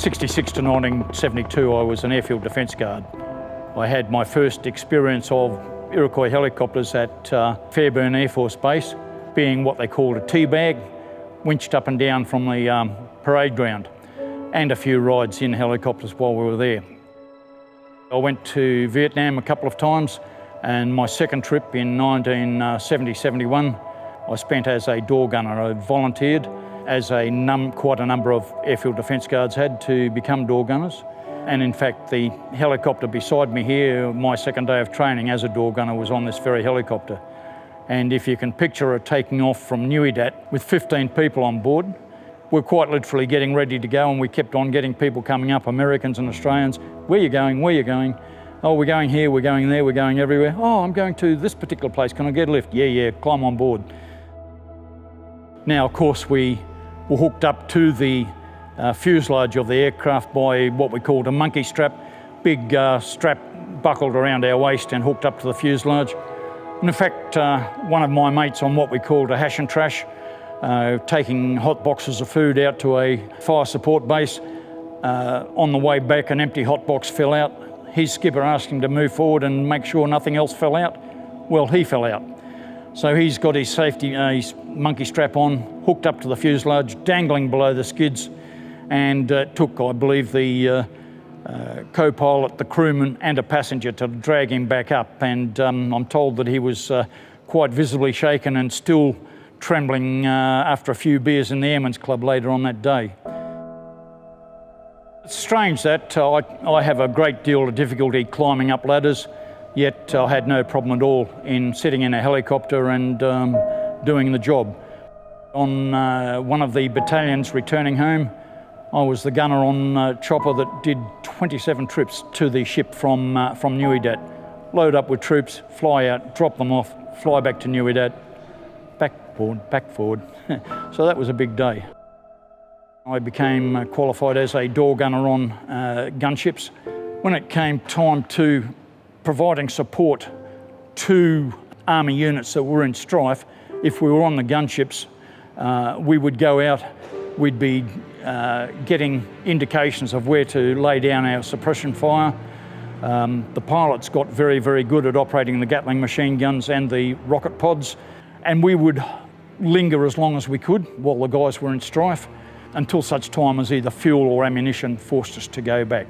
1966 to 1972, I was an airfield defence guard. I had my first experience of Iroquois helicopters at Fairburn Air Force Base, being what they called a teabag, winched up and down from the parade ground, and a few rides in helicopters while we were there. I went to Vietnam a couple of times, and my second trip in 1970-71, I spent as a door gunner. I volunteered, as quite a number of airfield defence guards had, to become door gunners. And in fact, the helicopter beside me here, my second day of training as a door gunner, was on this very helicopter. And if you can picture it taking off from Nui Dat with 15 people on board, we're quite literally getting ready to go, and we kept on getting people coming up, Americans and Australians. Where you going? Where you going? Oh, we're going here, we're going there, we're going everywhere. Oh, I'm going to this particular place. Can I get a lift? Yeah, climb on board. Now, of course, we were hooked up to the fuselage of the aircraft by what we called a monkey strap, big strap buckled around our waist and hooked up to the fuselage. And in fact, one of my mates on what we called a hash and trash, taking hot boxes of food out to a fire support base. On the way back, an empty hot box fell out. His skipper asked him to move forward and make sure nothing else fell out. Well, he fell out. So he's got his safety, his monkey strap on, hooked up to the fuselage, dangling below the skids, and it took, I believe, the co-pilot, the crewman and a passenger to drag him back up. And I'm told that he was quite visibly shaken and still trembling after a few beers in the Airmen's Club later on that day. It's strange that I have a great deal of difficulty climbing up ladders, yet I had no problem at all in sitting in a helicopter and doing the job. On one of the battalions returning home, I was the gunner on a chopper that did 27 trips to the ship from Nui Dat. Load up with troops, fly out, drop them off, fly back to Nui Dat, back forward. So that was a big day. I became qualified as a door gunner on gunships. When it came time to providing support to army units that were in strife, if we were on the gunships, we would go out, we'd be getting indications of where to lay down our suppression fire. The pilots got very, very good at operating the Gatling machine guns and the rocket pods, and we would linger as long as we could while the guys were in strife, until such time as either fuel or ammunition forced us to go back.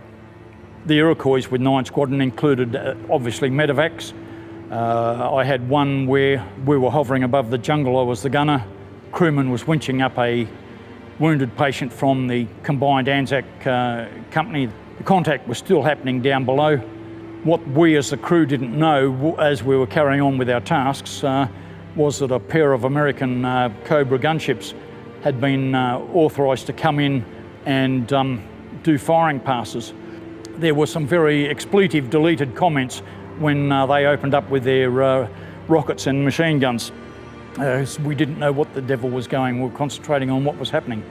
The Iroquois with 9 Squadron included obviously medevacs. I had one where we were hovering above the jungle. I was the gunner. Crewman was winching up a wounded patient from the combined Anzac company. The contact was still happening down below. What we as the crew didn't know as we were carrying on with our tasks was that a pair of American Cobra gunships had been authorised to come in and do firing passes. There were some very expletive deleted comments when they opened up with their rockets and machine guns. We didn't know what the devil was going. We were concentrating on what was happening.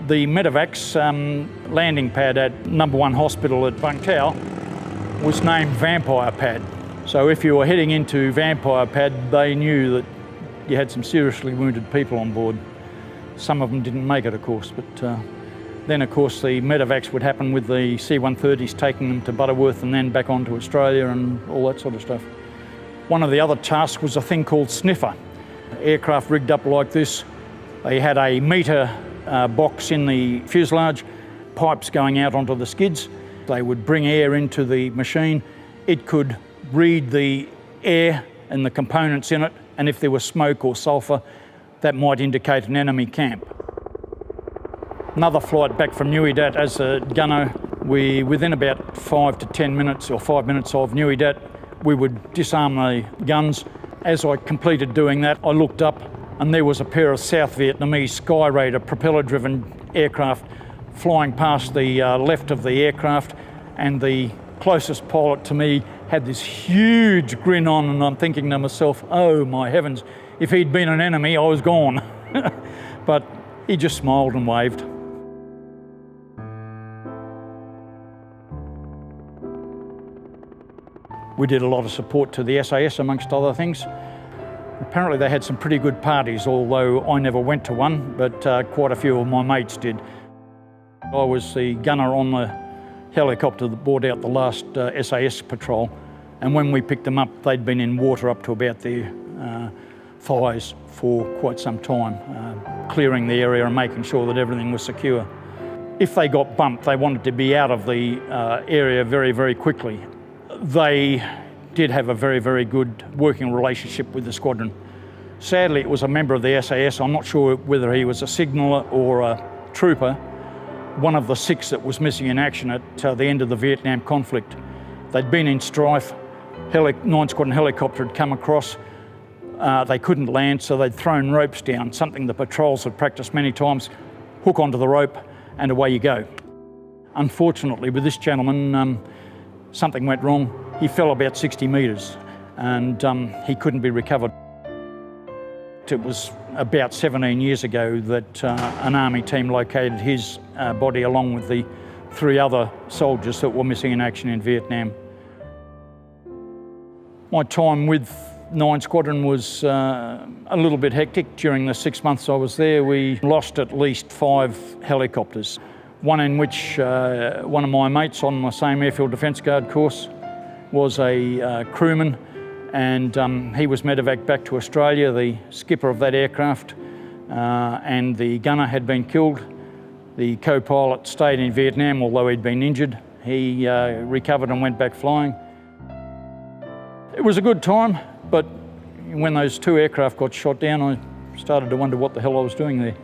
The medevacs landing pad at No. 1 Hospital at Vung Tau was named Vampire Pad. So if you were heading into Vampire Pad, they knew that you had some seriously wounded people on board. Some of them didn't make it, of course, but then, of course, the medevacs would happen with the C-130s taking them to Butterworth and then back on to Australia and all that sort of stuff. One of the other tasks was a thing called sniffer. Aircraft rigged up like this. They had a meter box in the fuselage, pipes going out onto the skids. They would bring air into the machine. It could read the air and the components in it, and if there was smoke or sulphur, that might indicate an enemy camp. Another flight back from Nui Dat as a gunner, within about 5 to 10 minutes or 5 minutes of Nui Dat, we would disarm the guns. As I completed doing that, I looked up and there was a pair of South Vietnamese Sky Raider propeller-driven aircraft flying past the left of the aircraft, and the closest pilot to me had this huge grin on, and I'm thinking to myself, oh my heavens, if he'd been an enemy, I was gone. But he just smiled and waved. We did a lot of support to the SAS, amongst other things. Apparently they had some pretty good parties, although I never went to one, but quite a few of my mates did. I was the gunner on the helicopter that brought out the last SAS patrol, and when we picked them up, they'd been in water up to about their thighs for quite some time, clearing the area and making sure that everything was secure. If they got bumped, they wanted to be out of the area very, very quickly. They did have a very, very good working relationship with the squadron. Sadly, it was a member of the SAS. I'm not sure whether he was a signaller or a trooper, one of the 6 that was missing in action at the end of the Vietnam conflict. They'd been in strife. 9 Squadron helicopter had come across. They couldn't land, so they'd thrown ropes down, something the patrols had practiced many times. Hook onto the rope and away you go. Unfortunately, with this gentleman, something went wrong. He fell about 60 metres and he couldn't be recovered. It was about 17 years ago that an army team located his body along with the 3 other soldiers that were missing in action in Vietnam. My time with 9 Squadron was a little bit hectic. During the 6 months I was there, we lost at least 5 helicopters. One in which one of my mates on the same Airfield Defence Guard course was a crewman, and he was medevaced back to Australia. The skipper of that aircraft and the gunner had been killed. The co-pilot stayed in Vietnam, although he'd been injured. He recovered and went back flying. It was a good time, but when those 2 aircraft got shot down, I started to wonder what the hell I was doing there.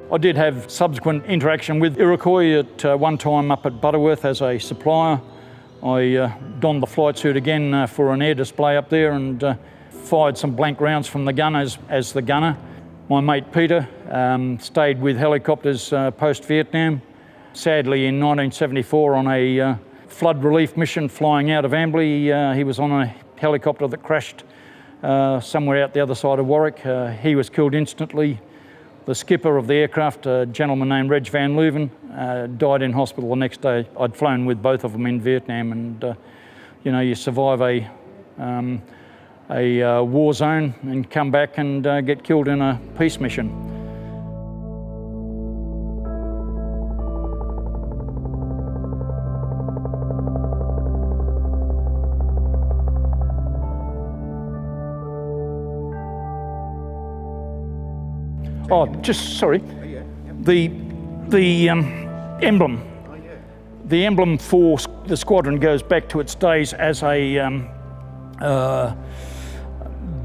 I did have subsequent interaction with Iroquois at one time up at Butterworth as a supplier. I donned the flight suit again for an air display up there and fired some blank rounds from the gun as the gunner. My mate Peter stayed with helicopters post-Vietnam. Sadly, in 1974 on a flood relief mission flying out of Amberley, he was on a helicopter that crashed somewhere out the other side of Warwick. He was killed instantly. The skipper of the aircraft, a gentleman named Reg Van Leuven, died in hospital the next day. I'd flown with both of them in Vietnam, and you know, you survive a war zone and come back and get killed in a peace mission. Oh, just sorry. The emblem. The emblem for the squadron goes back to its days as a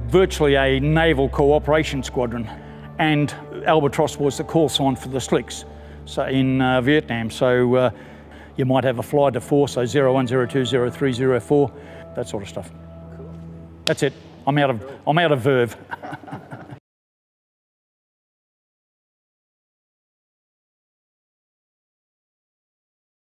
virtually a naval cooperation squadron, and Albatross was the call sign for the Slicks. So in Vietnam, so you might have a fly to 4, so 01020304, that sort of stuff. Cool. That's it. I'm out of verve.